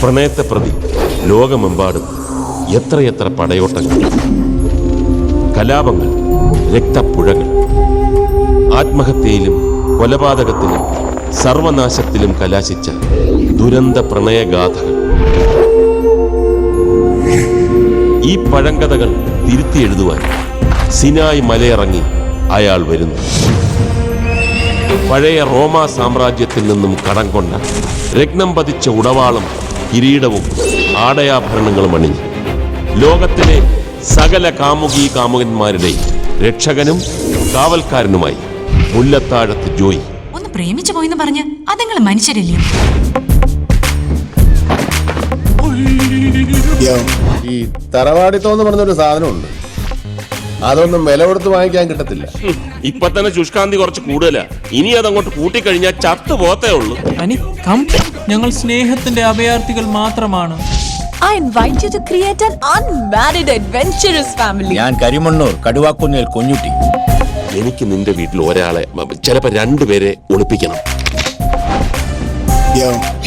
പ്രണയത്തെ പ്രതി ലോകമെമ്പാടും എത്രയെത്ര പടയോട്ടങ്ങൾ, കലാപങ്ങൾ, രക്തപ്പുഴകൾ, ആത്മഹത്യയിലും കൊലപാതകത്തിലും സർവനാശത്തിലും കലാശിച്ച ദുരന്ത പ്രണയഗാഥകൾ. ഈ പഴങ്കഥകൾ തിരുത്തി എഴുതുവാൻ സിനായ് മലയിറങ്ങി അയാൾ വരുന്നു. പഴയ റോമാ സാമ്രാജ്യത്തിൽ നിന്നും കടം കൊണ്ട രത്നം പതിച്ച ഉടവാളും കിരീടവും ആടയാഭരണങ്ങളും അണിഞ്ഞ് ലോകത്തിലെ സകല കാമുകന്മാരുടെയും രക്ഷകനും കാവൽക്കാരനുമായി മുല്ലത്താഴത്ത് ജോയി. ഒന്ന് പ്രേമിച്ചു പോയെന്ന് പറഞ്ഞ് അതങ്ങൾ മനുഷ്യരല്ലേ? ഈ തറവാടിത്തോന്ന് പറഞ്ഞൊരു സാധനമുണ്ട്, അതൊന്നും വില കൊടുത്ത് വാങ്ങിക്കാൻ കിട്ടത്തില്ല. ഇപ്പൊ തന്നെ ശുഷ്കാന്തി കുറച്ച് കൂടുതലാ. ഇനി അതങ്ങോട്ട് കൂട്ടിക്കഴിഞ്ഞാൽ ചത്തു പോത്തേ ഉള്ളൂ. ഞങ്ങൾ സ്നേഹത്തിന്റെ അഭയാർത്ഥികൾ മാത്രമാണ്. I invite you to create an unmarried adventurous family. ഞാൻ കരിമണ്ണൂർ കടുവാക്കുന്നിൽ കുഞ്ഞുട്ടി. എനിക്ക് നിന്റെ വീട്ടിൽ ഒരാളെ, ചിലപ്പോ രണ്ടുപേരെ ഒളിപ്പിക്കണം.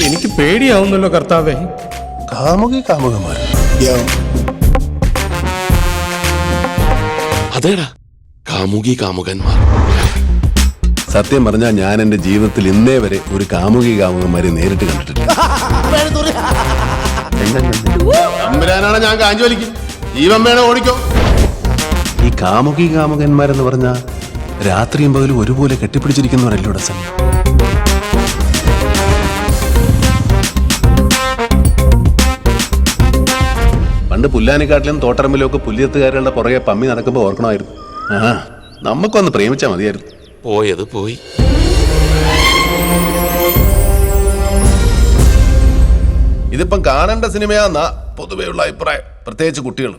എനിക്ക് പേടിയാവുന്നല്ലോ കർത്താവേ. കാമുകന്മാർ അതേടാ, കാമുകന്മാർ. സത്യം പറഞ്ഞാൽ ഞാൻ എന്റെ ജീവിതത്തിൽ ഇന്നേ വരെ ഒരു കാമുകന്മാരെ നേരിട്ട് കണ്ടിട്ടില്ല. അമ്പരാനാണ് ഞാൻ കാഞ്ചോലിക്കും, ജീവൻ വേണം ഓടിക്കോ. ഈ കാമുകന്മാരെന്ന് പറഞ്ഞാൽ രാത്രിയും പകലും ഒരുപോലെ കെട്ടിപ്പിടിച്ചിരിക്കുന്നവരല്ലോ ഡസൻ. പണ്ട് പുല്ലാനിക്കാട്ടിലും തോട്ടറമ്പിലും ഒക്കെ പുല്ലിയത്തുകാരുടെ പുറകെ പമ്മി നടക്കുമ്പോൾ ഓർക്കണമായിരുന്നു, നമുക്കൊന്ന് പ്രേമിച്ചാൽ മതിയായിരുന്നു. പോയത് പോയി. ഇതിപ്പം കാണേണ്ട സിനിമയാന്നാ പൊതുവെയുള്ള അഭിപ്രായം, പ്രത്യേകിച്ച് കുട്ടികൾ.